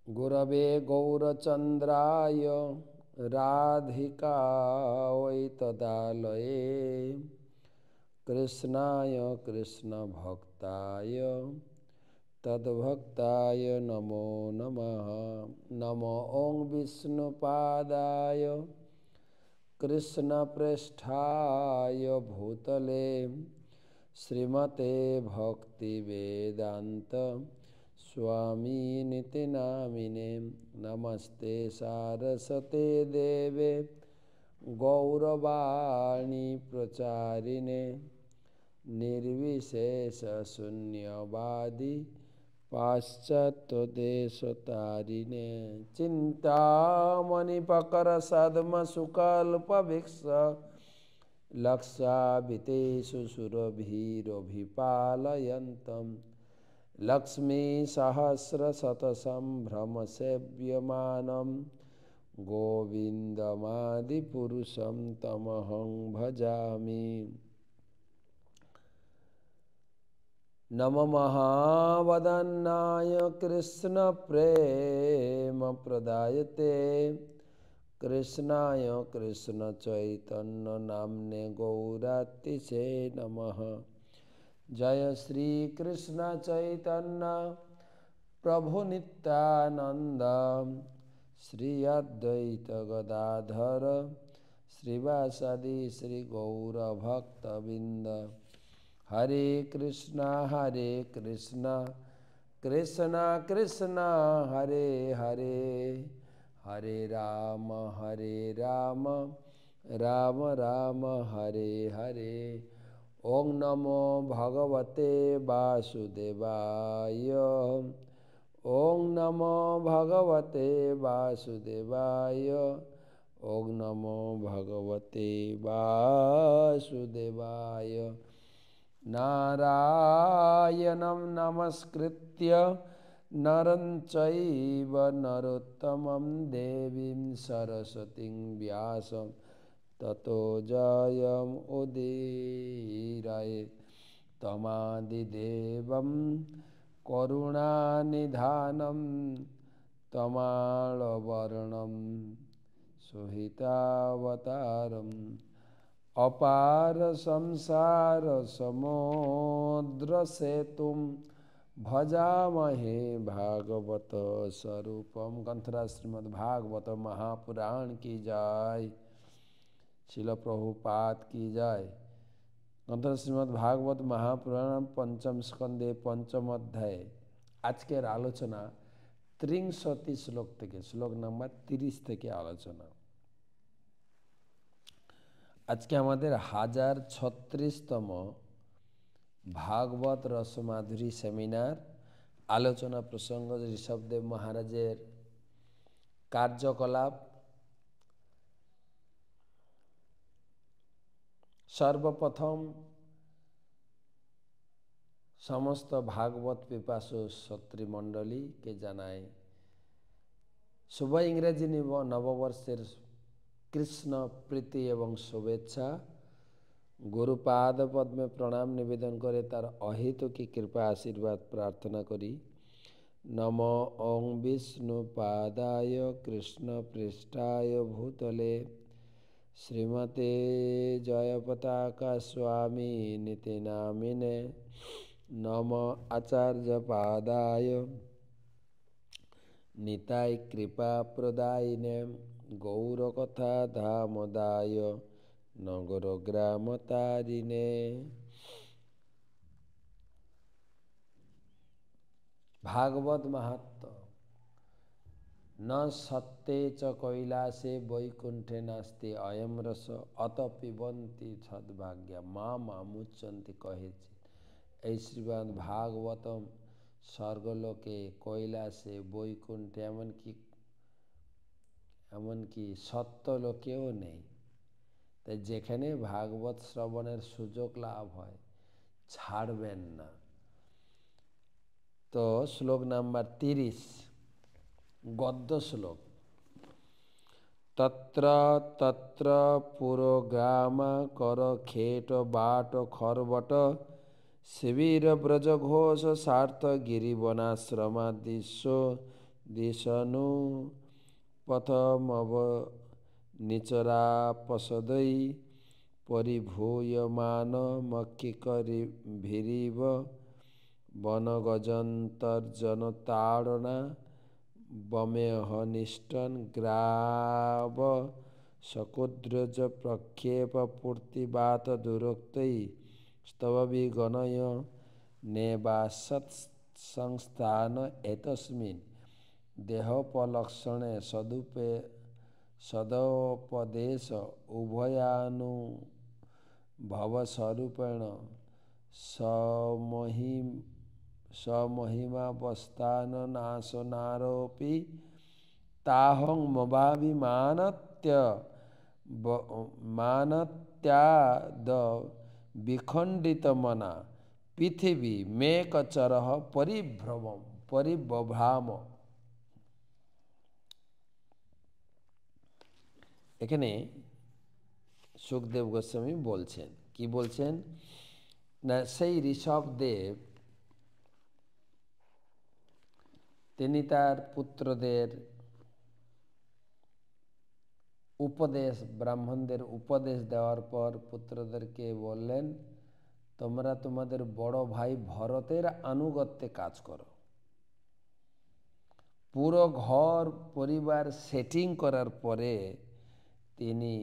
गुरवे गौरचन्द्राय राधिकायै तदालये कृष्णाय कृष्णभक्ताय तद्भक्ताय नमो नमः। नमो ॐ विष्णुपादाय कृष्णप्रेष्ठाय भूतले श्रीमते भक्तिवेदान्त स्वामिनिति नामिने। नमस्ते सारस्वते देवे गौरवाणी प्रचारिणे निर्विशेषशून्यवादी पाश्चात्यदेशतारिणे। चिन्तामणिपकरसद्मसुकल्पवृक्ष लक्षाभितेषु सुरभिरभिपालयन्तम् लक्ष्मीसहस्रशतसम्भ्रमसेव्यमानं गोविन्दमादिपुरुषं तमहं भजामि। नमो महावदनाय कृष्णप्रेमप्रदायते कृष्णाय कृष्णचैतन्यनाम्ने गौरातिसे नमः। जय श्री कृष्ण चैतन्य प्रभु नित्यानंद श्री अद्वैत गदाधर श्रीवासदि श्री गौर भक्तबिंद। हरे कृष्णा कृष्ण कृष्ण हरे हरे, हरे राम राम राम हरे हरे। ओं नमो भगवते वासुदेवाय। ओं नमो भगवते वासुदेवाय। ओं नमो भगवते वासुदेवाय। नारायणं नमस्कृत्य नरं चैव नरोत्तमं देवीं सरस्वतीं व्यासं ततो जयमुदीरये। तमादिदेवं करुणानिधानं तमालवर्णं सुहितावतारम् अपार संसार समुद्रसेतुं भजामहे भागवत स्वरूपम। ग्रंथराज श्रीमद् भागवत महापुराण की जय। शिल प्रभुपाद की जय। ग्रंथराज श्रीमद् भागवत महापुराण पंचम स्कंदे पंचम अध्याय আজকের আলোচনা 63 শ্লোক থেকে শ্লোক নাম্বার 30 থেকে আলোচনা। আজকে আমাদের 1036তম ভাগবত রসমাধুরী সেমিনার আলোচনা প্রসঙ্গ ঋষভদেব মহারাজের কার্যকলাপ। সর্বপ্রথম সমস্ত ভাগবত পিপাসু শ্রোতৃমণ্ডলীকে জানাই শুভ ইংরেজি নববর্ষের কৃষ্ণ প্রীতি এবং শুভেচ্ছা। গুরুপাদ পদ্মে প্রণাম নিবেদন করে তার অহেতুকী কৃপা আশীর্বাদ প্রার্থনা করি। নম ওং বিষ্ণুপাদায় কৃষ্ণ পৃষ্ঠায় ভূতলে শ্রীমতে জয়পতাকা স্বামী নীতি নামিনে। নম আচার্যপাদায় নিতাই কৃপা প্রদায়িনে গৌরকথা ধামদায় নগর গ্রাম তারিণে। ভাগবত মাহাত্ম্য। ন সত্যে চ কৈলাসে বৈকুণ্ঠে নাস্তি অয়ম রস অত পিবন্তি সদ্ভাগ্যা মা মামুচ্যন্তি কহেছে। এই শ্রীমদ্ ভাগবতম স্বর্গলোকে কৈলাসে বৈকুণ্ঠে এমনকি সত্যলোকেও নেই। তাই যেখানে ভাগবত শ্রবণের সুযোগ লাভ হয় ছাড়বেন না। তো শ্লোক নাম্বার 30 গদ্য শ্লোক। তত্র তত্র পুরোগ্রাম কর খেট বাট খরবট শিবির ব্রজ ঘোষ সার্থ গিরিবনাশ্রমাদিস্য দিশনু পথমব নিচরাপসদৈ পরিভূয়মানমক্ষিকরিভিরিব বনগজন্তর্জনতাড়না বমেহনিষ্টন গ্রাব শকুদ্রজ প্রক্ষেপ পূর্তিবাত দুরোক্তৈ স্তববিগণয় নেবাসৎ সংস্থান এতস্মিন দেহোপলক্ষণে সদোপদেশ উভয়ানুভবস্বরূপেণ সমহিমাবস্থাননাশনারোপি তাহং মানত্যাদ বিখণ্ডিতমনা পৃথিবী মেকচরঃ পরিব্রভ্রাম। এখানে সুখদেব গোস্বামী বলছেন, কি বলছেন না, সেই ঋষভদেব তিনি তার পুত্রদের উপদেশ, ব্রাহ্মণদের উপদেশ দেওয়ার পর পুত্রদেরকে বললেন, তোমরা তোমাদের বড় ভাই ভরতের আনুগত্যে কাজ করো। পুরো ঘর পরিবার সেটিং করার পরে তিনি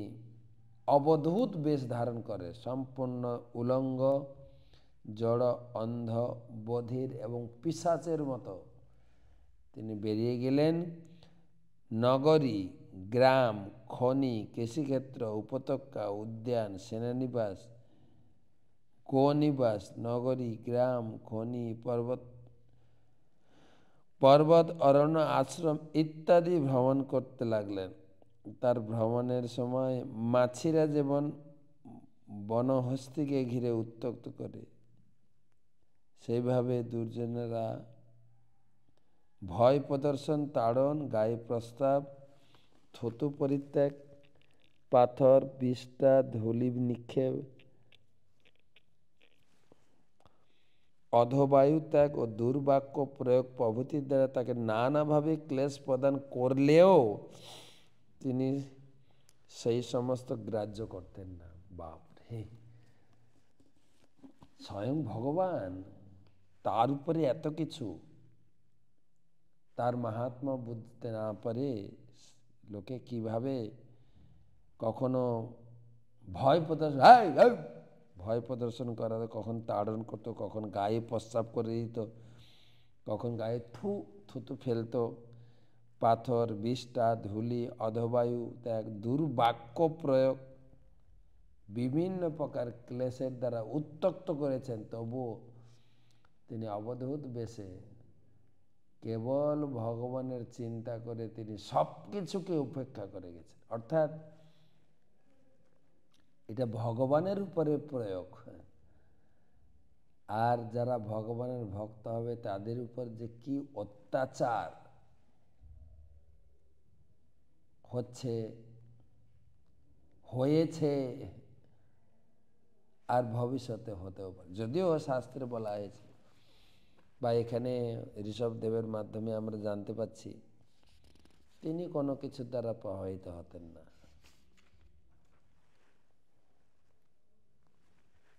অবধূত বেশ ধারণ করে, সম্পূর্ণ উলঙ্গ, জড়, অন্ধ, বধির এবং পিশাচের মতো তিনি বেরিয়ে গেলেন। নগরী, গ্রাম, খনি, কৃষিক্ষেত্র, উপত্যকা, উদ্যান, সেনানিবাস, গোনিবাস, নগরী, গ্রাম, খনি, পর্বত, অরণ্য, আশ্রম ইত্যাদি ভ্রমণ করতে লাগলেন। তার ভ্রমণের সময় মাছিরা যেমন বনহস্তিকে ঘিরে উত্ত্যক্ত করে, সেইভাবে দুর্জনেরা ভয় প্রদর্শন, তাড়ন, গায়ে প্রস্তাব, থুতু পরিত্যাগ, পাথর, বিষ্ঠা, ধূলি নিক্ষেপ, অধবায়ু ত্যাগ ও দুর্বাক্য প্রয়োগ প্রভৃতির দ্বারা তাকে নানাভাবে ক্লেশ প্রদান করলেও তিনি সেই সমস্ত গ্রাহ্য করতেন না। বাপরে, স্বয়ং ভগবান, তার উপরে এত কিছু, তার মাহাত্ম্য বুঝতে না পারে লোকে কিভাবে কখনো ভয় প্রদর্শন করাতো, কখন তাড়ন করতো, কখন গায়ে প্রস্রাব করে দিত, কখন গায়ে থুতু ফেলতো, পাথর, বিষ্ঠা, ধূলি, অধবায়ু ত্যাগ, দুর্বাক্য প্রয়োগ, বিভিন্ন প্রকার ক্লেশের দ্বারা উত্ত্যক্ত করেছেন, তবুও তিনি অবধূত বেশে কেবল ভগবানের চিন্তা করে তিনি সব কিছুকে উপেক্ষা করে গেছেন। অর্থাৎ এটা ভগবানের উপরে প্রয়োগ। আর যারা ভগবানের ভক্ত হবে তাদের উপর যে কি অত্যাচার হয়েছে আর ভবিষ্যতে হতেও পারে, যদিও শাস্ত্রে বলা হয়েছে বা এখানে ঋষভদেবের মাধ্যমে আমরা জানতে পাচ্ছি তিনি কোনো কিছুর দ্বারা প্রভাবিত হতেন না।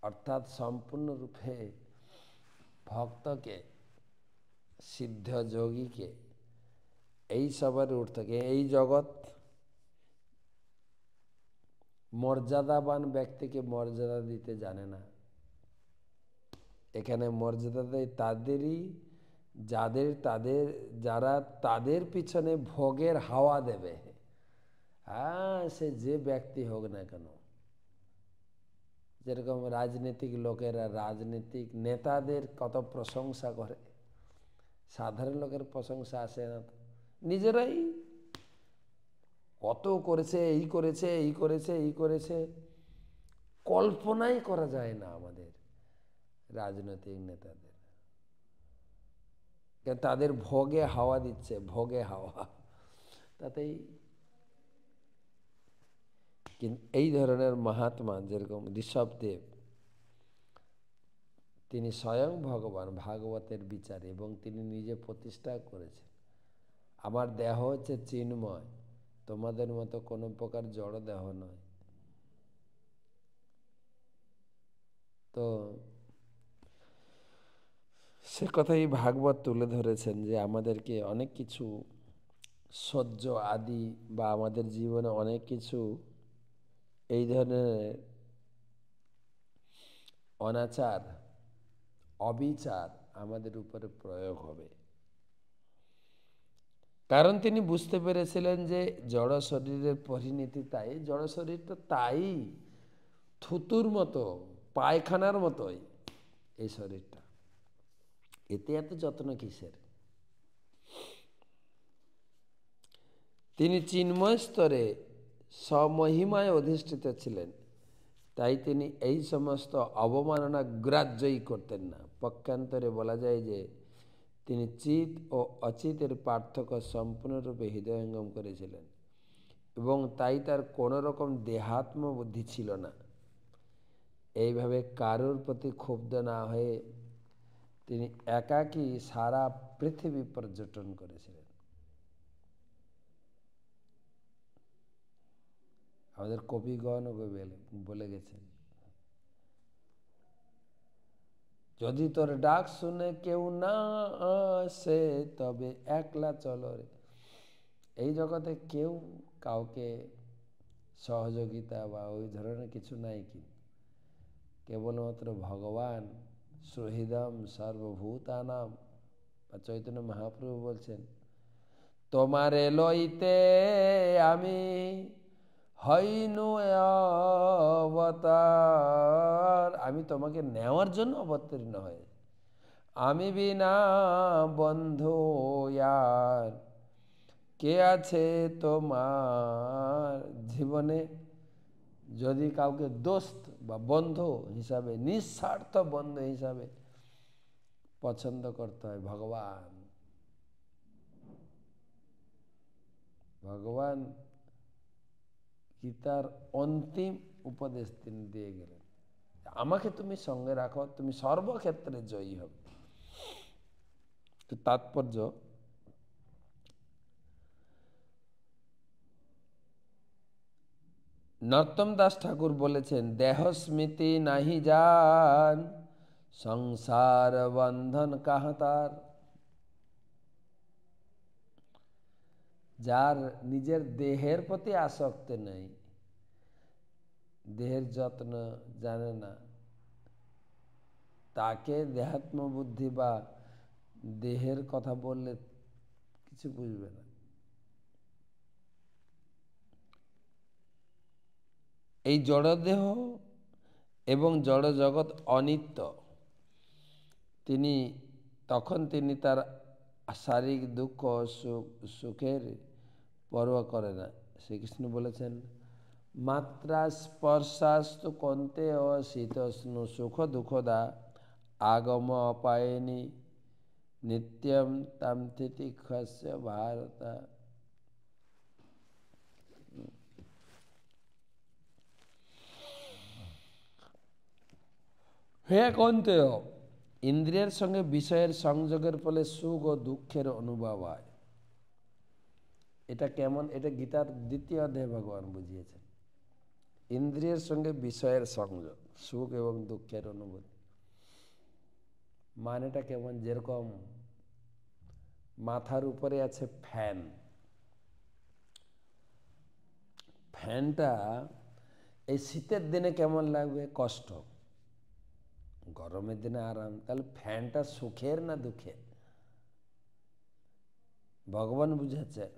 অর্থাৎ সম্পূর্ণরূপে ভক্তকে, সিদ্ধ যোগীকে, এই সবার ঊর্ধ্বে, এই জগৎ মর্যাদাবান ব্যক্তিকে মর্যাদা দিতে জানে না। এখানে মর্যাদা দেয় তাদেরই যারা তাদের পিছনে ভোগের হাওয়া দেবে। হ্যাঁ, সে যে ব্যক্তি হোক না কেন, যেরকম রাজনৈতিক লোকেরা রাজনৈতিক নেতাদের কত প্রশংসা করে, সাধারণ লোকের প্রশংসা আসে না তো, নিজেরাই কত করেছে, এই করেছে, এই করেছে, এই করেছে, কল্পনাই করা যায় না আমাদের রাজনৈতিক নেতাদের। তাদের ভোগে হাওয়া দিচ্ছে, ভোগে হাওয়া, তাতেই। কিন্তু এই ধরনের মহাত্মা যেরকম ঋষভদেব, তিনি স্বয়ং ভগবান, ভাগবতের বিচারে, এবং তিনি নিজে প্রতিষ্ঠা করেছেন। আমার দেহ হচ্ছে চিন্ময়, তোমাদের মতো কোনো প্রকার জড় দেহ নয়। তো সে কথাই ভাগবত তুলে ধরেছেন যে আমাদেরকে অনেক কিছু সহ্য আদি বা আমাদের জীবনে অনেক কিছু এই ধরনের অনাচার অবিচার আমাদের উপরে প্রয়োগ হবে। কারণ তিনি বুঝতে পেরেছিলেন যে জড় শরীরের পরিণতি তাই, জড় শরীরটা তাই থুতুর মতো, পায়খানার মতোই এই শরীরটা, এতে এত যত্ন কিসের। তিনি চিন্ময় স্তরে স্বমহিমায় অধিষ্ঠিত ছিলেন, তাই তিনি এই সমস্ত অবমাননা গ্রাহ্যই করতেন না। পক্ষান্তরে বলা যায় যে তিনি চিত ও অচিতের পার্থক্য সম্পূর্ণরূপে হৃদয়ঙ্গম করেছিলেন এবং তাই তার কোনো রকম দেহাত্ম বুদ্ধি ছিল না। এইভাবে কারোর প্রতি ক্ষুব্ধ না হয়ে তিনি একাকী সারা পৃথিবী পর্যটন করেছিলেন। আমাদের কবিগণ বলে গেছেন, যদি তোর ডাক শুনে কেউ না আসে তবে একলা চলো রে। এই জগতে কেউ কাউকে সহযোগিতা বা ওই ধরনের কিছু নাই, কি কেবলমাত্র ভগবান সুহৃদম সর্বভূতানাম। বা চৈতন্য মহাপ্রভু বলছেন, তোমারে লইতে আমি হইনু অবতার, আমি তোমাকে নেওয়ার জন্য অবতীর্ণ হয়। আমি বিনা বন্ধু আর কে আছে তোমার জীবনে। যদি কাউকে দোস্ত বা বন্ধু হিসাবে, নিঃস্বার্থ বন্ধু হিসাবে পছন্দ করতে হয় ভগবান, ভগবান গীতার অন্তিম উপদেশ তিনি দিয়ে গেলেন, আমাকে তুমি সঙ্গে রাখো, তুমি সর্বক্ষেত্রে জয়ী হবে। তো তাৎপর্য, নরোত্তম দাস ঠাকুর বলেছেন, দেহ স্মৃতি নাহি যান সংসার বন্ধন কাহা তার। যার নিজের দেহের প্রতি আসক্তি নেই, দেহের যত্ন জানে না, তাকে দেহাত্ম বুদ্ধি বা দেহের কথা বললে কিছু বুঝবে না। এই জড়দেহ এবং জড় জগৎ অনিত্য। তখন তিনি তার শারীরিক দুঃখ সুখের পরোয়া করে না। শ্রীকৃষ্ণ বলেছেন, মাত্রা স্পর্শাস্তু কন্তে শীতষ্ণু সুখ দুঃখদা আগম অপায়নি নিত্যম তাম তিতিক্ষস্য ভারত। হে কন্তেয়, ইন্দ্রিয়ের সঙ্গে বিষয়ের সংযোগের ফলে সুখ ও দুঃখের অনুভব হয়। এটা কেমন? এটা গীতার 2য় অধ্যায়ে ভগবান বুঝিয়েছেন। ইন্দ্রিয়ের সঙ্গে বিষয়ের সংযোগ, সুখ এবং দুঃখের অনুভূতি। মানেটা কেমন? যেরকম মাথার উপরে আছে ফ্যান, ফ্যানটা এই শীতের দিনে কেমন লাগবে? কষ্ট। গরমের দিনে আরাম। তাহলে ফ্যানটা সুখের না দুঃখের? ভগবান বুঝাচ্ছেন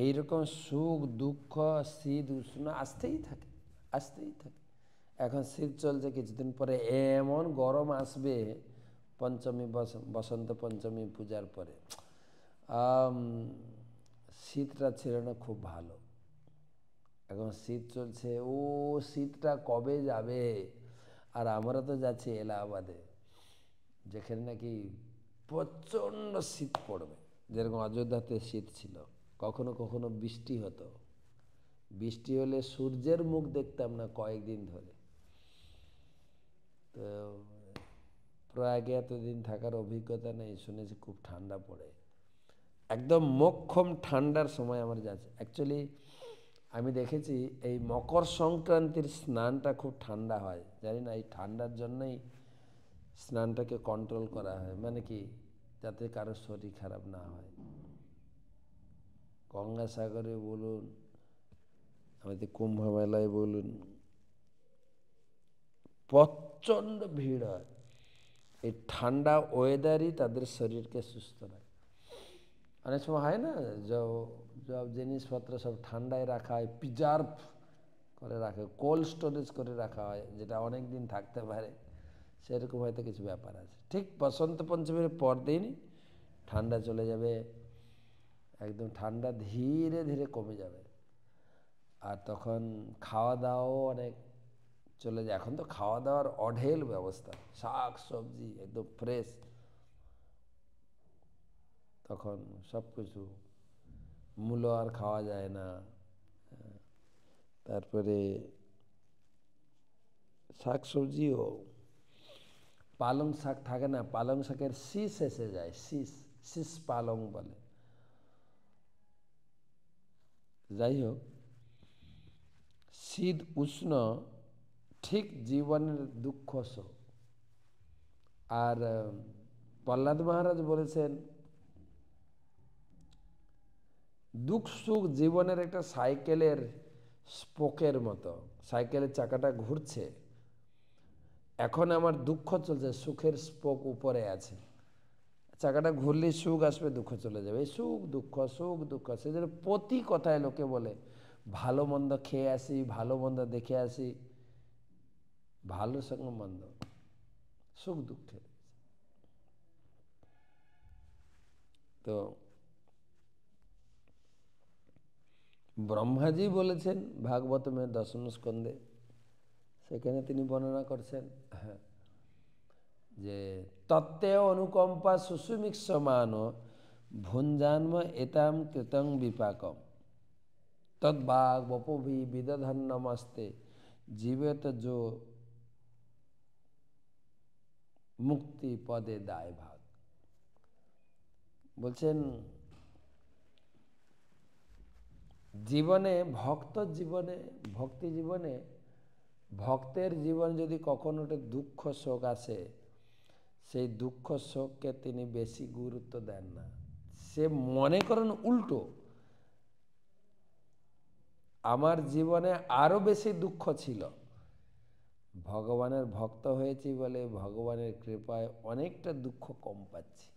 এইরকম সুখ দুঃখ শীত উষ্ণ আসতেই থাকে, আসতেই থাকে। এখন শীত চলছে, কিছুদিন পরে এমন গরম আসবে পঞ্চমী, বসন্ত পঞ্চমী পূজার পরে। শীতটা ছিল না খুব ভালো, এখন শীত চলছে, ও শীতটা কবে যাবে। আর আমরা তো যাচ্ছি এলাহাবাদে, যেখানে নাকি প্রচণ্ড শীত পড়বে। যেরকম অযোধ্যাতে শীত ছিল, কখনো কখনো বৃষ্টি হতো, বৃষ্টি হলে সূর্যের মুখ দেখতাম না কয়েকদিন ধরে। তো প্রয়াগে এতদিন থাকার অভিজ্ঞতা নেই, শুনেছি খুব ঠান্ডা পড়ে। একদম মোক্ষম ঠান্ডার সময় আমার যাচ্ছে। অ্যাকচুয়ালি আমি দেখেছি এই মকর সংক্রান্তির স্নানটা খুব ঠান্ডা হয়, জানি না এই ঠান্ডার জন্যই স্নানটাকে কন্ট্রোল করা হয়, মানে কি যাতে কারো শরীর খারাপ না হয়। গঙ্গাসাগরে বলুন, আমাদের কুম্ভ মেলায় বলুন, প্রচণ্ড ভিড় হয়। এই ঠান্ডা ওয়েদারই তাদের শরীরকে সুস্থ রাখে। অনেক সময় হয় না, সব জিনিসপত্র সব ঠান্ডায় রাখা হয়, প্রিজার্ভ করে রাখে, কোল্ড স্টোরেজ করে রাখা হয়, যেটা অনেক দিন থাকতে পারে। সেরকম হয়তো কিছু ব্যাপার আছে। ঠিক বসন্ত পঞ্চমীর পর দিনই ঠান্ডা চলে যাবে, একদম ঠান্ডা ধীরে ধীরে কমে যাবে। আর তখন খাওয়া দাওয়াও অনেক চলে যায়। এখন তো খাওয়া দাওয়ার অঢেল ব্যবস্থা, শাক সবজি একদম ফ্রেশ, তখন সব কিছু মূলো আর খাওয়া যায় না। তারপরে শাক সবজিও, পালং শাক থাকে না, পালং শাকের শীষ এসে যায়, শীষ, শীষ পালং বলে। যাই হোক, শীত উষ্ণ ঠিক জীবনের দুঃখ শোক। আর প্রহ্লাদ মহারাজ বলেছেন, দুঃখ সুখ জীবনের একটা সাইকেলের স্পোকের মতো, সাইকেলের চাকাটা ঘুরছে, এখন আমার দুঃখ চলছে, সুখের স্পোক উপরে আছে, চাকাটা ঘুরলেই সুখ আসবে, দুঃখ চলে যাবে, এই সুখ দুঃখ। সেই জন্য প্রতি কথায় লোকে বলে ভালো মন্দ খেয়ে আসি, ভালো মন্দ দেখে আসি, ভালো সঙ্গে মন্দ, সুখ দুঃখে। তো ব্রহ্মাজি বলেছেন ভাগবতমের দশম স্কন্ধে, সেখানে তিনি বর্ণনা করছেন, হ্যাঁ, যে তত্ত্বেয় অনুকম্পা সুসুমিক সমান ভুঞ্জান্ম এতাম কৃতং বিপাকম তদ্বাগ বপভি বিদধন্নমস্তে জীবেত যো মুক্তি পদে দায় ভাগ। বলছেন জীবনে, ভক্তি জীবনে, ভক্তের জীবন যদি কখনো একটা দুঃখ শোক আসে, সেই দুঃখ শোককে তিনি বেশি গুরুত্ব দেন না। সে মনে করেন উল্টো, আমার জীবনে আরো বেশি দুঃখ ছিল, ভগবানের ভক্ত হয়েছি বলে ভগবানের কৃপায় অনেকটা দুঃখ কম পাচ্ছি।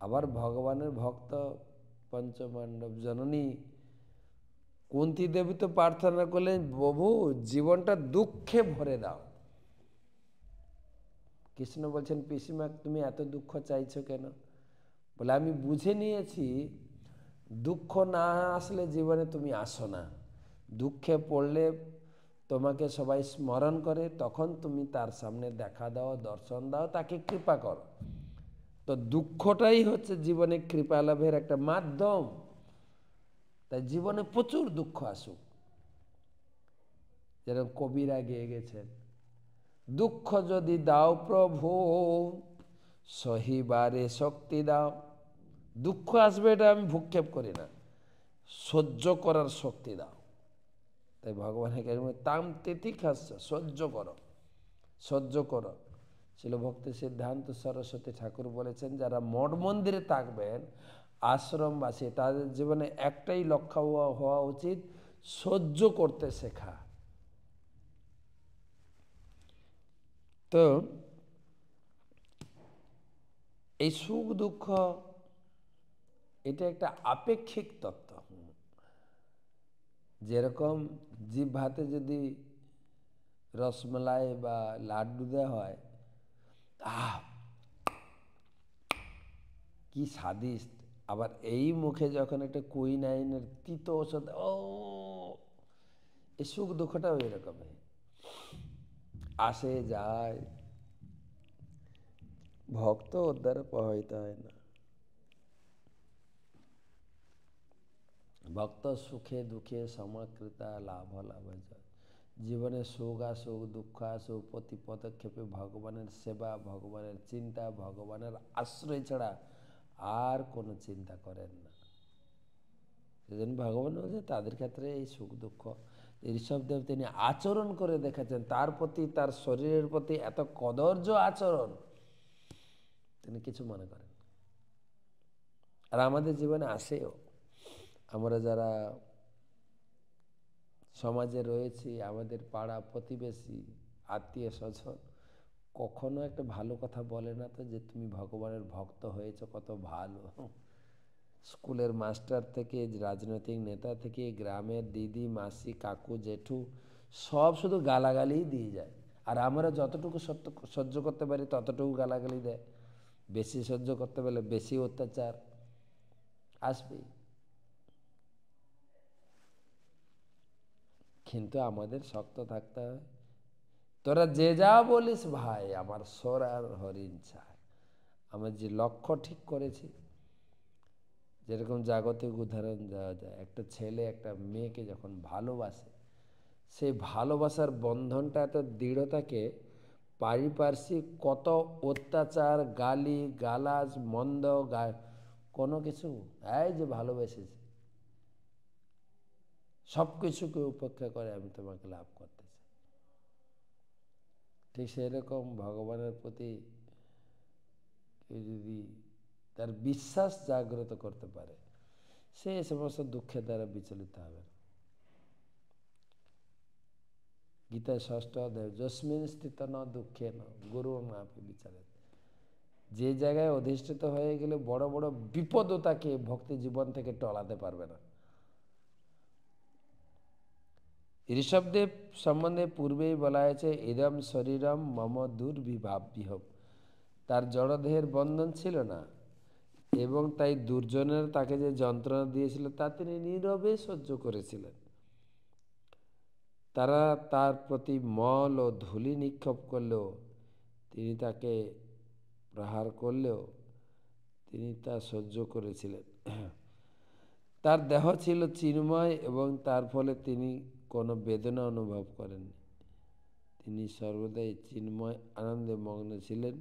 আবার ভগবানের ভক্ত পঞ্চপাণ্ডব জননী কুন্তী দেবী তো প্রার্থনা করলেন, প্রভু জীবনটা দুঃখে ভরে দাও। কৃষ্ণ বলছেন, পিসিমা তুমি এত দুঃখ চাইছো কেন? বলে আমি বুঝে নিয়েছি, দুঃখ না আসলে জীবনে তুমি আসো না, দুঃখে পড়লে তোমাকে সবাই স্মরণ করে, তখন তুমি তার সামনে দেখা দাও, দর্শন দাও, তাকে কৃপা করো। তো দুঃখটাই হচ্ছে জীবনে কৃপা লাভের একটা মাধ্যম। তাই জীবনে প্রচুর দুঃখ আসুক, যেরকম কবিরা গেয়ে গেছেন, দুঃখ যদি দাও প্রভু সহিবারে শক্তি দাও। দুঃখ আসবে, এটা আমি ভূক্ষেপ করি না, সহ্য করার শক্তি দাও। তাই ভগবানের কাছে তাম তিতিক্ষাস্য, সহ্য করো। ছিল ভক্তি সিদ্ধান্ত সরস্বতী ঠাকুর বলেছেন, যারা মঠ মন্দিরে থাকবেন, আশ্রমবাসী, তাদের জীবনে একটাই লক্ষ্য হওয়া উচিত, সহ্য করতে শেখা। তো এই সুখ দুঃখ এটা একটা আপেক্ষিক তত্ত্ব। যেরকম জিভ ভাতে যদি রসমালাই বা লাড্ডু দেওয়া হয়, আহ কি স্বাদিষ্ট, আবার এই মুখে যখন একটা কুইনাইনের তিতো ওষুধ, ও এই সুখ দুঃখটাও এরকমই আসে যায়, ভক্ত ওর দ্বারা প্রভাবিত হয় না। ভক্ত সুখে দুঃখে সমাকৃতা লাভ জয়। জীবনে সুখ আসুক দুঃখ আসুক, প্রতি পদক্ষেপে ভগবানের সেবা, ভগবানের চিন্তা, ভগবানের আশ্রয় ছাড়া আর কোনো চিন্তা করেন না। সেজন্য ভগবান বলছে তাদের ক্ষেত্রে এই সুখ দুঃখ ঋষভদেব তিনি আচরণ করে দেখাচ্ছেন, তার প্রতি তার শরীরের প্রতি এত কদর্য আচরণ তিনি কিছু মনে করেন। আর আমাদের জীবনে আসেও, আমরা যারা সমাজে রয়েছি, আমাদের পাড়া প্রতিবেশী আত্মীয় স্বজন কখনো একটা ভালো কথা বলে না তো যে তুমি ভগবানের ভক্ত হয়েছ, কত ভালো। স্কুলের মাস্টার থেকে রাজনৈতিক নেতা থেকে গ্রামের দিদি মাসি কাকু জেঠু সব শুধু গালাগালিই দিয়ে যায়। আর আমরা যতটুকু সহ্য করতে পারি ততটুকু গালাগালি দেয়, বেশি সহ্য করতে পারলে বেশি অত্যাচার আসবেই। কিন্তু আমাদের শক্ত থাকতে হয়, তোরা যে যা বলিস ভাই, আমার সোরার হরিণ চায়। আমার যে লক্ষ্য ঠিক করেছি, যেরকম জাগতিক উদাহরণ দেওয়া যায়, একটা ছেলে একটা মেয়েকে যখন ভালোবাসে, সেই ভালোবাসার বন্ধনটা এত দৃঢ় থাকে, পারিপার্শ্বিক কত অত্যাচার গালি গালাজ মন্দ কোনো কিছু, এই যে ভালোবেসেছে সব কিছুকে উপেক্ষা করে আমি তোমাকে লাভ করতে চাই। ঠিক সেরকম ভগবানের প্রতি কেউ যদি তার বিশ্বাস জাগ্রত করতে পারে, সে সমস্ত দুঃখের দ্বারা বিচলিত হবে না। গীতায় 6ষ্ঠ অধ্যায়, যস্মিন স্থিত ন দুঃখে ন গুরু নাপি বিচারে। যে জায়গায় অধিষ্ঠিত হয়ে গেলে বড় বড় বিপদও তাকে ভক্তি জীবন থেকে টলাতে পারবে না। ঋষভদেব সম্বন্ধে পূর্বেই বলা হয়েছে, ইদম শরীরম মম দুর্বিভাব্য। তার জড়দেহের বন্ধন ছিল না এবং তাই দুর্জনের তাকে যে যন্ত্রণা দিয়েছিল তা তিনি নীরবে সহ্য করেছিলেন। তারা তার প্রতি মল ও ধূলি নিক্ষেপ করলেও, তিনি তাকে প্রহার করলেও তিনি তা সহ্য করেছিলেন। তার দেহ ছিল চিন্ময় এবং তার ফলে তিনি কোনো বেদনা অনুভব করেননি। তিনি সর্বদাই চিন্ময় আনন্দে মগ্ন ছিলেন।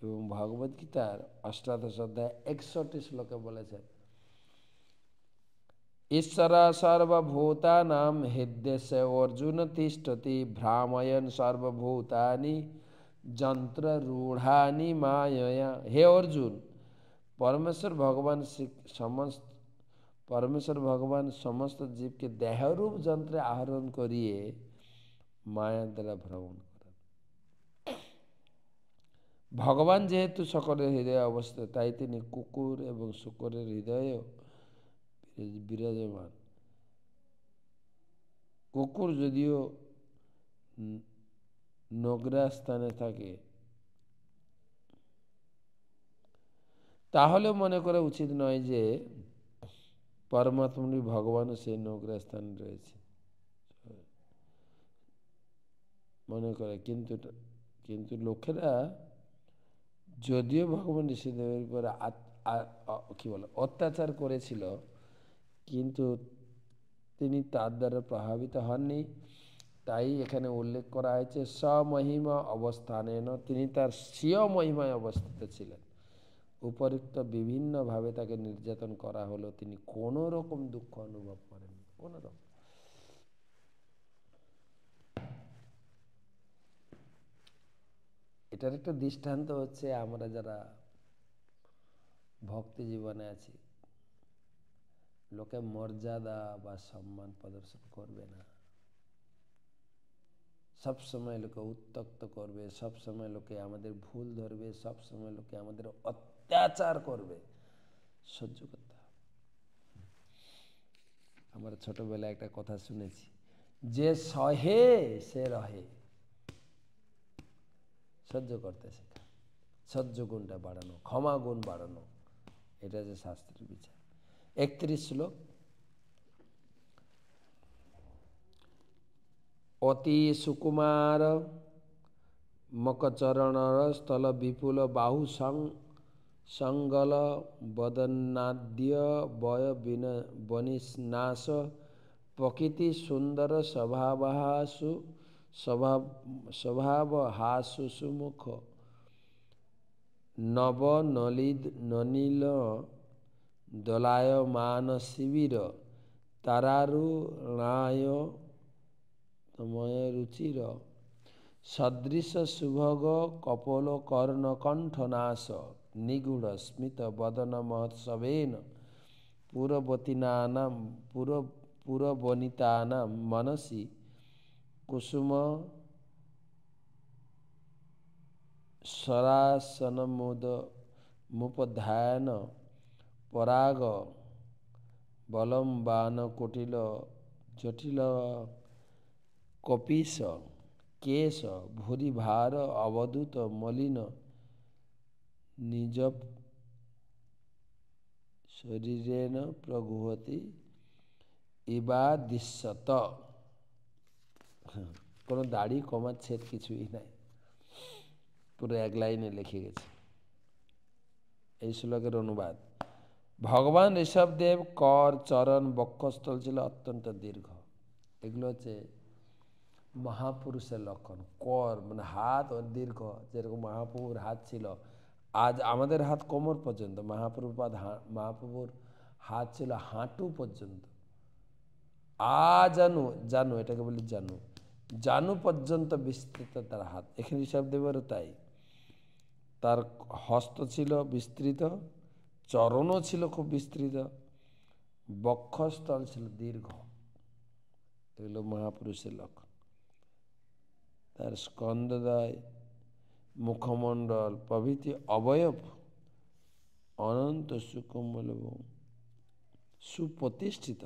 এবং ভগবদ্গীতার 8শ অধ্যায় 61 শ্লোকে বলেছেন, ঈশ্বর সর্বভূতানাং হৃদয়স্য অর্জুন তিষ্ঠতি ভ্রাময়ন সর্বভূতানি যন্ত্ররূঢ়ানি মায়য়া। হে অর্জুন, পরমেশ্বর ভগবান সমস্ত জীবকে দেহরূপ যন্ত্রে আহরণ করিয়ে মায়ার দ্বারা ভ্রমণ করেন। ভগবান যেহেতু সকলের হৃদয়ে অবস্থিত, তাই তিনি কুকুর এবং শূকরের হৃদয়েও বিরাজমান। কুকুর যদিও নোংরা স্থানে থাকে, তাহলেও মনে করা উচিত নয় যে পরমাত্মা ভগবানও সেই নোংরা স্থানে রয়েছে মনে করে। কিন্তু লোকেরা যদিও ভগবান ঋষিদেবের উপরে কি বলে অত্যাচার করেছিল, কিন্তু তিনি তার দ্বারা প্রভাবিত হননি। তাই এখানে উল্লেখ করা হয়েছে স্বমহিমা অবস্থানেন, তিনি তার স্বীয় মহিমায় অবস্থিত ছিলেন। উপরিক্ত বিভিন্নভাবে তাকে নির্যাতন করা হলো, তিনি কোনো রকম দুঃখ অনুভব করেননি, কোনো রকম। এটার একটা দৃষ্টান্ত হচ্ছে, আমরা যারা ভক্তি জীবনে আছি, লোকে মর্যাদা বা সম্মান প্রদর্শন করবে না, সবসময় লোকে উত্ত্যক্ত করবে, সবসময় লোকে আমাদের ভুল ধরবে, সবসময় লোকে আমাদের অত্যাচার করবে, সহ্য করতে হবে। আমরা ছোটবেলায় একটা কথা শুনেছি, যে সহে সে রহে। সহ্য করতে শেখা, সহ্য গুণটা বাড়ানো, ক্ষমা গুণ বাড়ানো, এটা যে শাস্ত্রের বিচার। 31 শ্লোক, অতি সুকুমার মকচরণর স্থল বিপুল বাহু সঙ্গল বদনাদ্য বয় বনিস্নাস প্রকৃতি সুন্দর স্বভাব হাসু সুমুখ নব নলিদ ননীল দোলায়মান শিবির তারারুণায় তময় রুচির সদৃশ সুভগ কপল কর্ণ কণ্ঠনাশ নিগূঢ় স্মিত বদন মহোৎসবেন পুরবনিতানাম মনসি কুসুম সরাসনমুদ মুপধ্যায়ন পরাগ বলম্বান কুটিল জটিল কপিশ কেশ ভূরিভার অবধূত মলিন নিজ শরীরেণ প্রগুহতি ইবা দৃশ্যত। কোনো দাড়ি কমা ছেদ কিছুই নাই, পুরো এক লাইনে লিখে গেছে। এই শ্লোকের অনুবাদ। ভগবান ঋষভদেব কর চরণ বক্ষস্থল ছিল অত্যন্ত দীর্ঘ। এগুলো হচ্ছে মহাপুরুষের লক্ষণ। কর মানে হাত ও দীর্ঘ, যেরকম মহাপ্রভুর হাত ছিল, আজ আমাদের হাত কোমর পর্যন্ত, মহাপ্রভুর হাত ছিল হাঁটু পর্যন্ত। জানু জানু এটাকে বলি জানু, জানু পর্যন্ত বিস্তৃত তার হাত। এখানে ঋষভদেবেরও তাই, তার হস্ত ছিল বিস্তৃত, চরণও ছিল খুব বিস্তৃত, বক্ষস্থল ছিল দীর্ঘ। এগুলো মহাপুরুষের লক্ষণ। তার স্কন্দদ্বয়, মুখমণ্ডল প্রভৃতি অবয়ব অনন্ত সুকোমল এবং সুপ্রতিষ্ঠিত।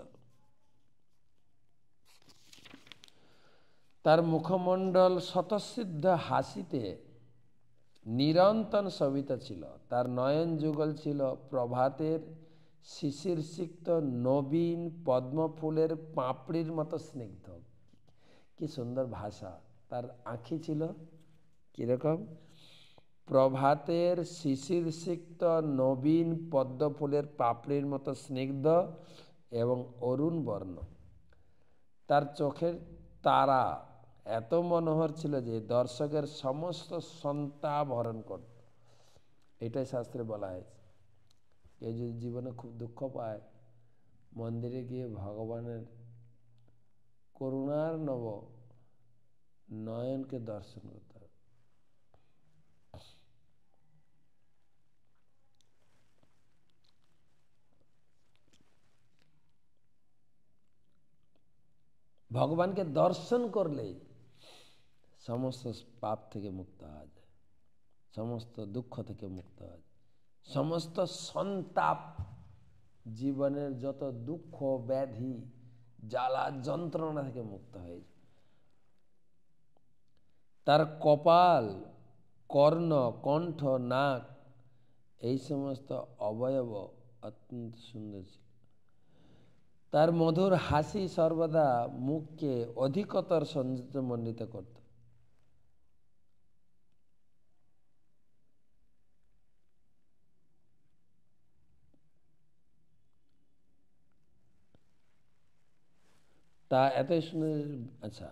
তার মুখমণ্ডল স্বতঃসিদ্ধ হাসিতে নিরন্তর শোভিত ছিল। তার নয়ন যুগল ছিল প্রভাতের শিশিরসিক্ত নবীন পদ্মফুলের পাপড়ির মতো স্নিগ্ধ। কি সুন্দর ভাষা! তার আঁখি ছিল কীরকম? প্রভাতের শিশিরসিক্ত নবীন পদ্মফুলের পাপড়ির মতো স্নিগ্ধ এবং অরুণ বর্ণ। তার চোখের তারা এত মনোহর ছিল যে দর্শকের সমস্ত সন্তাপ হরণ করত। এটাই শাস্ত্রে বলা হয়েছে। কেউ যদি জীবনে খুব দুঃখ পায়, মন্দিরে গিয়ে ভগবানের করুণার নব নয়নকে দর্শন করতে হবে। ভগবানকে দর্শন করলেই সমস্ত পাপ থেকে মুক্ত হওয়া যায়, সমস্ত দুঃখ থেকে মুক্ত হওয়া যায়, সমস্ত সন্তাপ, জীবনের যত দুঃখ ব্যাধি জ্বালা যন্ত্রণা থেকে মুক্ত হয়ে যায়। তার কপাল, কর্ণ, কণ্ঠ, নাক এই সমস্ত অবয়ব অত্যন্ত সুন্দর ছিল। তার মধুর হাসি সর্বদা মুখকে অধিকতর সঞ্জিত মণ্ডিত করত। তা এতই সুন্দর। আচ্ছা,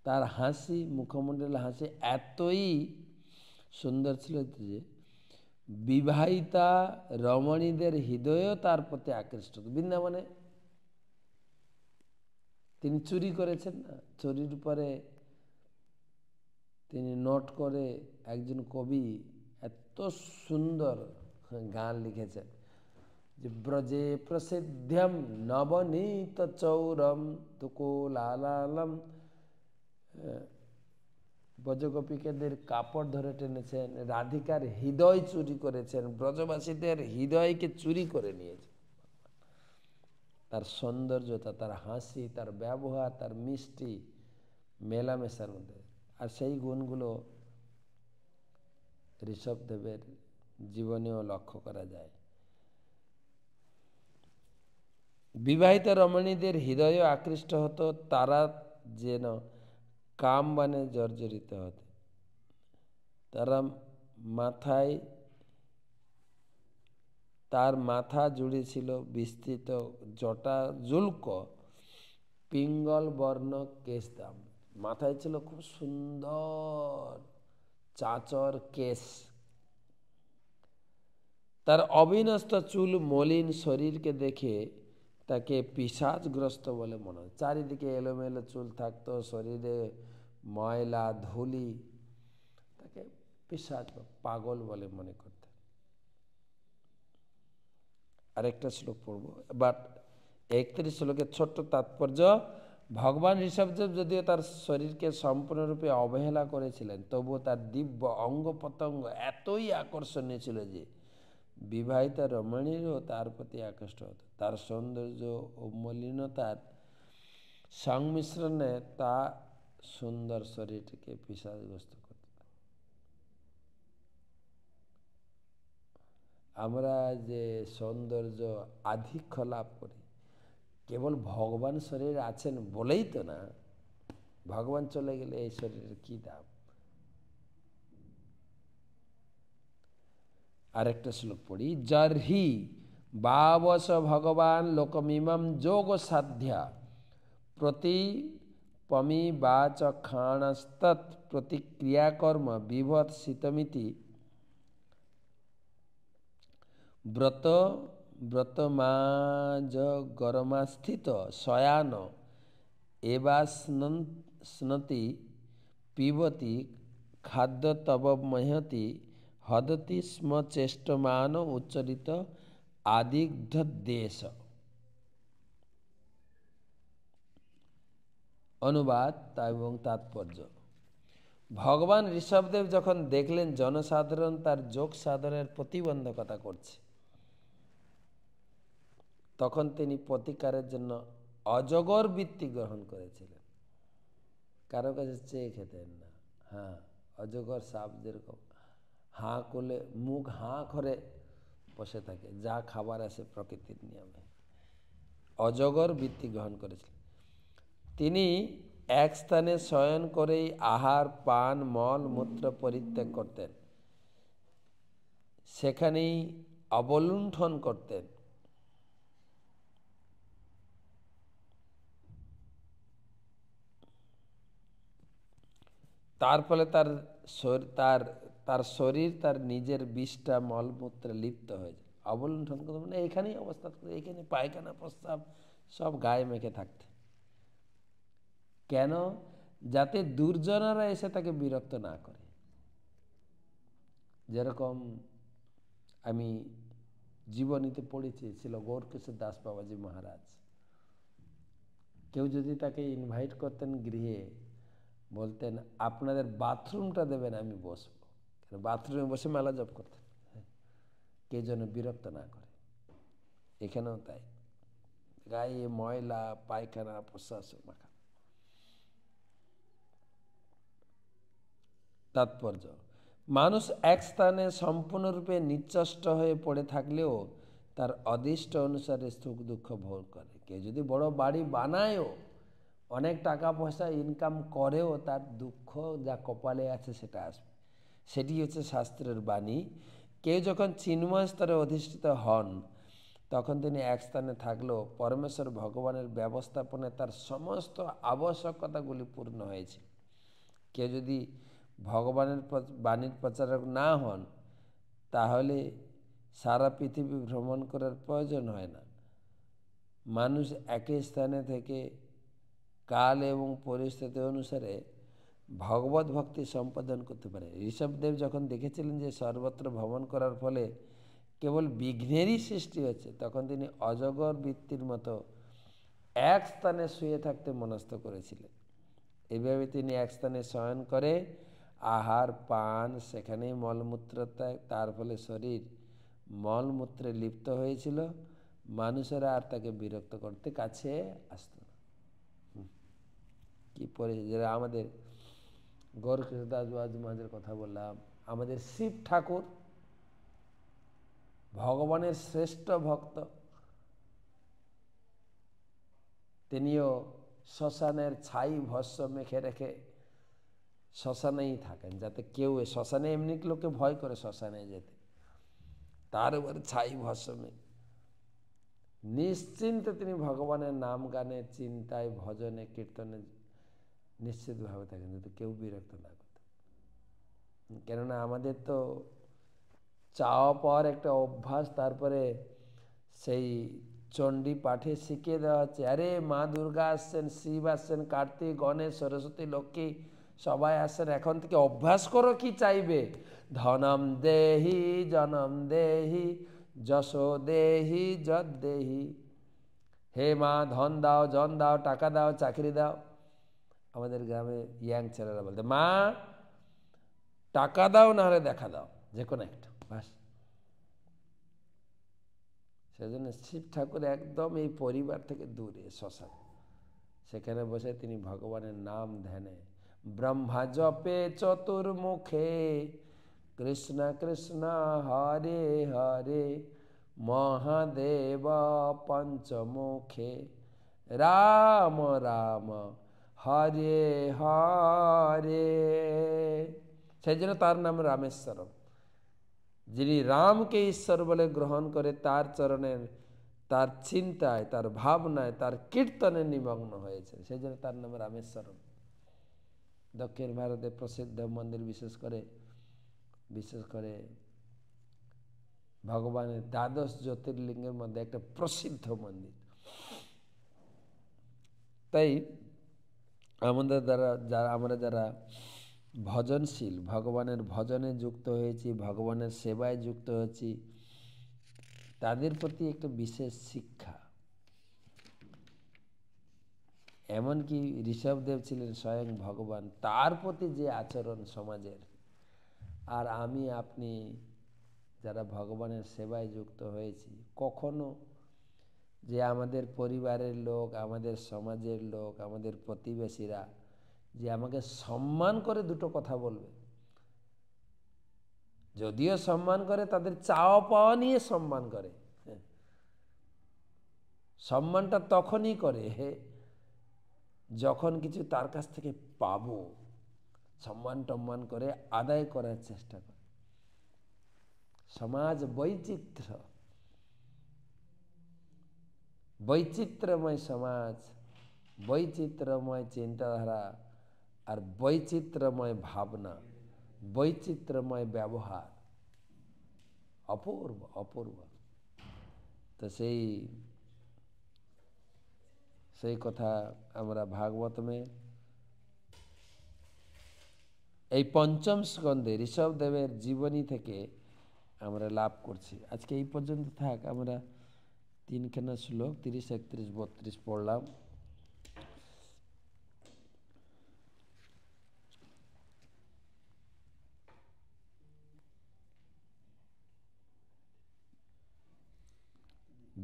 তার হাসি, মুখমণ্ডলের হাসি এতই সুন্দর ছিল যে বিবাহিতা রমণীদের হৃদয়ও তার প্রতি আকৃষ্ট। বৃন্দাবনে তিনি চুরি করেছেন না, চুরির উপরে তিনি নোট করে একজন কবি এত সুন্দর গান লিখেছেন যে ব্রজে প্রসিদ্ধম নবনীত চৌরম তুকুলালালম। ব্রজগোপিকাদের কাপড় ধরে টেনেছেন, রাধিকার হৃদয় চুরি করেছেন, ব্রজবাসীদের হৃদয়কে চুরি করে নিয়েছেন। তার সৌন্দর্যতা, তার হাসি, তার ব্যবহার, তার মিষ্টি মেলামেশার মধ্যে, আর সেই গুণগুলো ঋষভদেবের জীবনেও লক্ষ্য করা যায়। বিবাহিত রমণীদের হৃদয় আকৃষ্ট হতো, তারা যেন কামবানে জর্জরিত হতো। তারা তার মাথা জুড়ে ছিল বিস্তৃত জটা জুলক পিঙ্গল বর্ণ কেশদাম। মাথায় ছিল খুব সুন্দর চাঁচর কেশ। তার অবিন্যস্ত চুল মলিন শরীরকে দেখে তাকে পিশাচগ্রস্ত বলে মনে হয়। চারিদিকে এলোমেলো চুল থাকতো, শরীরে ময়লা ধুলি, তাকে পিশাচ বা পাগল বলে মনে করতেন। আরেকটা শ্লোক পড়ব, বাট 31 শ্লোকের ছোট্ট তাৎপর্য। ভগবান ঋষভদেব যদিও তার শরীরকে সম্পূর্ণরূপে অবহেলা করেছিলেন, তবুও তার দিব্য অঙ্গ প্রত্যঙ্গ এতই আকর্ষণীয় ছিল যে বিবাহিতা রমণীরও তার প্রতি আকৃষ্ট হতো। তার সৌন্দর্য ও মলিনতার সংমিশ্রণে তা সুন্দর শরীরটিকে পিশাচগ্রস্ত করত। আমরা যে সৌন্দর্য আধিক্য লাভ করি, কেবল ভগবান শরীর আছেন বলেই তো না। ভগবান চলে গেলে এই শরীরের কি দাম। আরেকটা শ্লোক পড়ি, জর্হি বাবস ভগবান লোকমিমম যোগ সাধ্যা প্রতি পমি বাচ খাণস্তৎ প্রতিক্রিয়াকর্ম বিভৎ শীতমিতি ব্রত ব্রতমাজ গরমাস্থিত শয়ান এবাস্নতি পিবতি খাদ্য তব মহতি হদতি স্ম চেষ্টমান উচ্চরিত আদিগ্ধদেশ। অনুবাদ এবং তাৎপর্য। ভগবান ঋষভদেব যখন দেখলেন জনসাধারণ তার যোগ সাধনের প্রতিবন্ধকতা করছে, তখন তিনি প্রতিকারের জন্য অজগর বৃত্তি গ্রহণ করেছিলেন। কারো কাছে চেয়ে খেতেন না। হ্যাঁ, অজগর সাপ যেরকম হাঁ করলে মুখ হাঁ করে বসে থাকে, যা খাবার আসে প্রকৃতির নিয়মে, অজগর বৃত্তি গ্রহণ করেছিলেন। তিনি এক স্থানে শয়ন করেই আহার পান মল মূত্র পরিত্যাগ করতেন, সেখানেই অবলুণ্ঠন করতেন। তার ফলে তার শরীর তার নিজের বিষটা মলমূত্রে লিপ্ত হয়ে যায়। অবলুণ্ঠন করতে মানে এখানেই অবস্থা, এখানে পায়খানা প্রস্রাব সব গায়ে মেখে থাকতে। কেন? যাতে দুর্জনরা এসে তাকে বিরক্ত না করে। যেরকম আমি জীবনীতে পড়েছি, ছিল গৌরকিশোর দাস বাবাজি মহারাজ। কেউ যদি তাকে ইনভাইট করতেন গৃহে, বলতেন আপনাদের বাথরুমটা দেবেন, আমি বসবো। বাথরুমে বসে মেলা জপ করতেন, কে যেন বিরক্ত না করে। এখানেও তাই, গায়ে ময়লা পায়খানা প্রশ্বাস মাখা। তাৎপর্য, মানুষ এক স্থানে সম্পূর্ণরূপে নিশ্চষ্ট হয়ে পড়ে থাকলেও তার অদৃষ্ট অনুসারে সুখ দুঃখ ভোগ করে। কেউ যদি বড় বাড়ি বানায়ও, অনেক টাকা পয়সা ইনকাম করেও, তার দুঃখ যা কপালে আছে সেটা আসবে। সেটি হচ্ছে শাস্ত্রের বাণী। কেউ যখন চিন্ময় স্তরে অধিষ্ঠিত হন, তখন তিনি এক স্থানে থাকলেও পরমেশ্বর ভগবানের ব্যবস্থাপনায় তার সমস্ত আবশ্যকতাগুলি পূর্ণ হয়েছে। কেউ যদি ভগবানের বাণীর প্রচারক না হন, তাহলে সারা পৃথিবী ভ্রমণ করার প্রয়োজন হয় না। মানুষ একই স্থানে থেকে কাল এবং পরিস্থিতি অনুসারে ভগবত ভক্তি সম্পাদন করতে পারে। ঋষভদেব যখন দেখেছিলেন যে সর্বত্র ভ্রমণ করার ফলে কেবল বিঘ্নেরই সৃষ্টি হচ্ছে, তখন তিনি অজগর বৃত্তির মতো এক স্থানে শুয়ে থাকতে মনস্থ করেছিলেন। এইভাবে তিনি এক স্থানে শয়ন করে আহার পান, সেখানেই মলমূত্র ত্যাগ, তার ফলে শরীর মলমূত্রে লিপ্ত হয়েছিল। মানুষেরা আর তাকে বিরক্ত করতে কাছে আসত না। কি পরে যারা আমাদের গৌরকিশোর দাস বাবাজি মহারাজের কথা বললাম, আমাদের শিব ঠাকুর ভগবানের শ্রেষ্ঠ ভক্ত, তিনিও শ্মশানের ছাই ভস্য মেখে রেখে শ্মশানেই থাকেন, যাতে কেউ শ্মশানে এমনি লোকে ভয় করে শ্মশানে যেতে, তার উপরে ছাই ভস্য মেখে নিশ্চিন্তে তিনি ভগবানের নাম গানে চিন্তায় ভজনে কীর্তনে নিশ্চিতভাবে থাকেন, যাতে কেউ বিরক্ত না করতে। কেননা আমাদের তো চাওয়া পাওয়ার একটা অভ্যাস, তারপরে সেই চণ্ডী পাঠে শিখিয়ে দেওয়া হচ্ছে। আরে মা দুর্গা আসছেন, শিব আসছেন, কার্তিক, গণেশ, সরস্বতী, লক্ষ্মী সবাই আসছেন, এখন থেকে অভ্যাস করো কি চাইবে। ধনম দেহি জনম দেহি যশো দেহি যদ দেহি। হে মা ধন দাও, জন দাও, টাকা দাও, চাকরি দাও। আমাদের গ্রামে ইয়াং ছেলেরা বলতে, মা টাকা দাও না হলে দেখা দাও, যে কোনো একটা, বাস। সেজন্য শিব ঠাকুর একদম এই পরিবার থেকে দূরে শ্মশান, সেখানে বসে তিনি ভগবানের নাম ধ্যানে। ব্রহ্মা জপে চতুর্মুখে, কৃষ্ণ কৃষ্ণ হরে হরে, মহাদেব পঞ্চমুখে, রাম রাম হরে হরে। সেই জন্য তার নাম রামেশ্বরম। যিনি রামকে ঈশ্বর বলে গ্রহণ করে, তার চরণের, তার চিন্তায়, তার ভাবনায়, তার কীর্তনে নিমগ্ন হয়েছে, সেই জন্য তার নাম রামেশ্বরম। দক্ষিণ ভারতে প্রসিদ্ধ মন্দির, বিশেষ করে ভগবানের দ্বাদশ জ্যোতির্লিঙ্গের মধ্যে একটা প্রসিদ্ধ মন্দির। তাই আমরা যারা ভজনশীল, ভগবানের ভজনে যুক্ত হয়েছি, ভগবানের সেবায় যুক্ত হয়েছি, তাদের প্রতি একটা বিশেষ শিক্ষা। এমনকি ঋষভদেব ছিলেন স্বয়ং ভগবান, তার প্রতি যে আচরণ সমাজের, আর আমি আপনি যারা ভগবানের সেবায় যুক্ত হয়েছি, কখনো যে আমাদের পরিবারের লোক, আমাদের সমাজের লোক, আমাদের প্রতিবেশীরা যে আমাকে সম্মান করে দুটো কথা বলবে, যদিও সম্মান করে তাদের চাওয়া পাওয়া নিয়ে সম্মান করে, সম্মানটা তখনই করে যখন কিছু তার কাছ থেকে পাবো, সম্মান টম্মান করে আদায় করার চেষ্টা করে। সমাজ বৈচিত্র্যময় সমাজ, বৈচিত্র্যময় চিন্তাধারা, আর বৈচিত্র্যময় ভাবনা, বৈচিত্র্যময় ব্যবহার, অপূর্ব অপূর্ব। তো সেই কথা আমরা ভাগবতমে এই পঞ্চম স্কন্ধে ঋষভদেবের জীবনী থেকে আমরা লাভ করছি। আজকে এই পর্যন্ত থাক। আমরা তিনখানা শ্লোক 30, 31, 32 পড়লাম।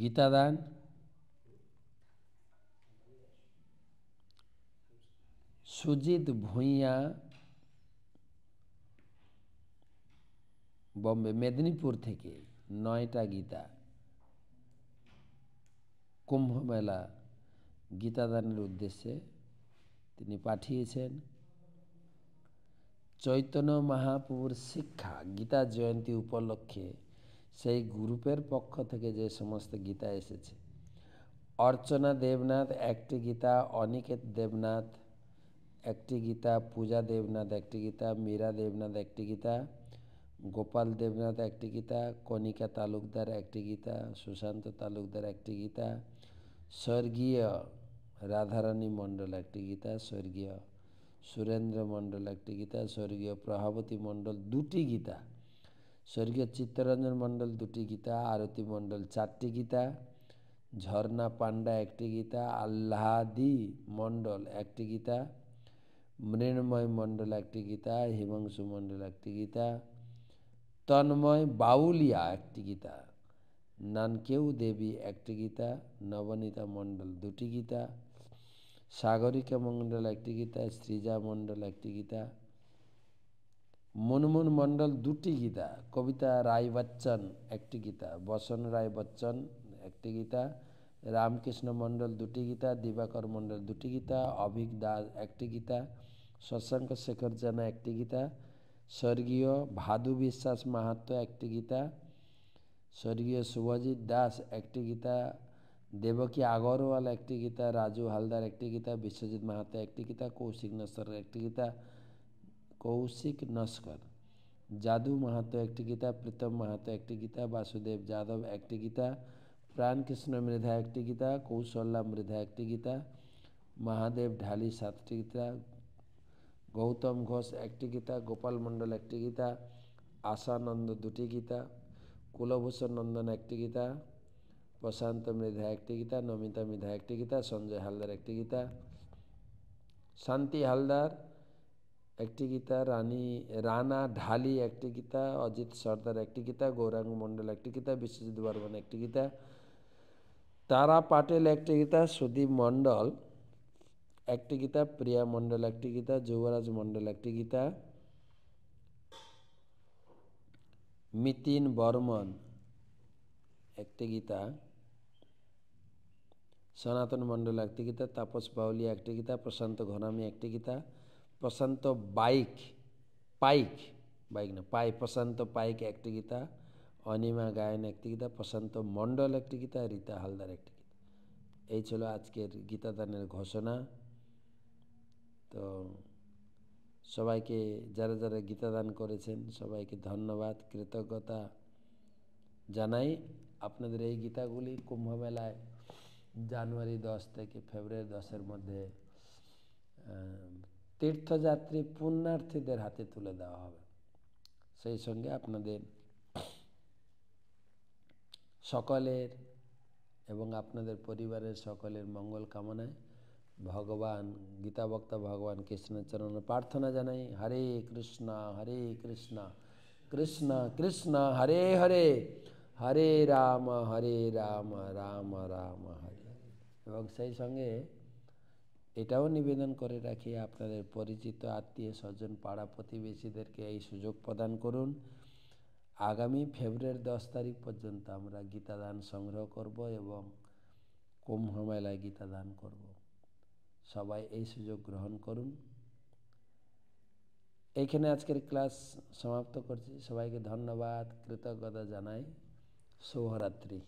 গীতাদান, সুজিত ভূঁইয়া, বম্বে মেদিনীপুর থেকে 9টা গীতা কুম্ভ মেলা গীতাদানের উদ্দেশ্যে তিনি পাঠিয়েছেন। চৈতন্য মহাপ্রভুর শিক্ষা গীতা জয়ন্তী উপলক্ষে সেই গ্রুপের পক্ষ থেকে যে সমস্ত গীতা এসেছে, অর্চনা দেবনাথ একটি গীতা, অনিকেত দেবনাথ একটি গীতা, পূজা দেবনাথ একটি গীতা, মীরা দেবনাথ একটি গীতা, গোপাল দেবনাথ একটি গীতা, কণিকা তালুকদার একটি গীতা, সুশান্ত তালুকদার একটি গীতা, স্বর্গীয় রাধারানী মণ্ডল একটি গীতা, স্বর্গীয় সুরেন্দ্র মণ্ডল একটি গীতা, স্বর্গীয় প্রভাবতী মণ্ডল 2টি গীতা, স্বর্গীয় চিত্তরঞ্জন মণ্ডল 2টি গীতা, আরতি মণ্ডল 4টি গীতা, ঝর্ণা পান্ডা একটি গীতা, আহ্লাদি মণ্ডল একটি গীতা, মৃন্ময় মণ্ডল একটি গীতা, হিমাংশু মণ্ডল একটি গীতা, তন্ময় বাউলিয়া একটি গীতা, নানকেউ দেবী একটি গীতা, নবনীতা মণ্ডল 2টি গীতা, সাগরিকা মণ্ডল একটি গীতা, সৃজা মণ্ডল একটি গীতা, মুনমুন মণ্ডল 2টি গীতা, কবিতা রায় বচ্চন একটি গীতা, বসন রায় বচ্চন একটি গীতা, রামকৃষ্ণ মণ্ডল 2টি গীতা, দিবাকর মণ্ডল 2টি গীতা, অভিক দাস একটি গীতা, শশাঙ্ক শেখর জানা একটি গীতা, স্বর্গীয় ভাদু বিশ্বাস মাহাত্ম একটি গীতা, স্বর্গীয় শুভজিৎ দাস একটি গীতা, দেবকী আগরওয়াল একটি গীতা, রাজু হালদার একটি গীতা, বিশ্বজিৎ মাহাতো একটি গীতা, কৌশিক নস্কর একটি গীতা, কৌশিক নস্কর जादू माहातो একটি গীতা, প্রীতম মাহাতো একটি গীতা, বাসুদেব যাদব একটি গীতা, প্রাণকৃষ্ণ মৃধা একটি গীতা, কৌশল্যা মৃধা একটি গীতা, মহাদেব ঢালি 7টি গীতা, গৌতম ঘোষ একটি গীতা, গোপাল মণ্ডল একটি গীতা, আশানন্দ 2টি গীতা, কুলভূষণ নন্দন একটি গীতা, প্রশান্ত মৃধা একটি গীতা, নমিতা মৃধা একটি গীতা, সঞ্জয় হালদার একটি গীতা, শান্তি হালদার একটি গীতা, রানা ঢালি একটি গীতা, অজিত সর্দার একটি গীতা, গৌরাঙ্গ মণ্ডল একটি গীতা, বিশ্বজিৎ বর্মন একটি গীতা, তারা পাটেল একটি গীতা, সুদীপ মণ্ডল একটি গীতা, প্রিয়া মণ্ডল একটি গীতা, যুবরাজ মণ্ডল একটি গীতা, মিতিন বর্মন একটি গীতা, সনাতন মণ্ডল একটি গীতা, তাপস বাউলিয়া একটি গীতা, প্রশান্ত ঘনামি একটি গীতা, প্রশান্ত প্রশান্ত পাইক একটি গীতা, অনিমা গায়ন একটি গীতা, প্রশান্ত মণ্ডল একটি গীতা, রীতা হালদার একটি গীতা। এই ছিল আজকের গীতাদানের ঘোষণা। তো সবাইকে যারা যারা গীতাদান করেছেন সবাইকে ধন্যবাদ, কৃতজ্ঞতা জানাই। আপনাদের এই গীতাগুলি কুম্ভমেলায় জানুয়ারি 10 থেকে ফেব্রুয়ারি 10-এর মধ্যে তীর্থযাত্রী পুণ্যার্থীদের হাতে তুলে দেওয়া হবে। সেই সঙ্গে আপনাদের সকলের এবং আপনাদের পরিবারের সকলের মঙ্গল কামনায় ভগবান গীতাবক্তা ভগবান কৃষ্ণের চরণে প্রার্থনা জানাই। হরে কৃষ্ণ কৃষ্ণ কৃষ্ণ হরে হরে, হরে রাম রাম রাম হরে। এবং সেই সঙ্গে এটাও নিবেদন করে রাখি, আপনাদের পরিচিত আত্মীয় স্বজন পাড়া প্রতিবেশীদেরকে এই সুযোগ প্রদান করুন। আগামী ফেব্রুয়ারি 10 তারিখ পর্যন্ত আমরা গীতাদান সংগ্রহ করব এবং কুম্ভ মেলায় গীতাদান করব। সবাই এই সুযোগ গ্রহণ করুন। এইখানে আজকের ক্লাস সমাপ্ত করছি। সবাইকে ধন্যবাদ, কৃতজ্ঞতা জানাই। শুভরাত্রি।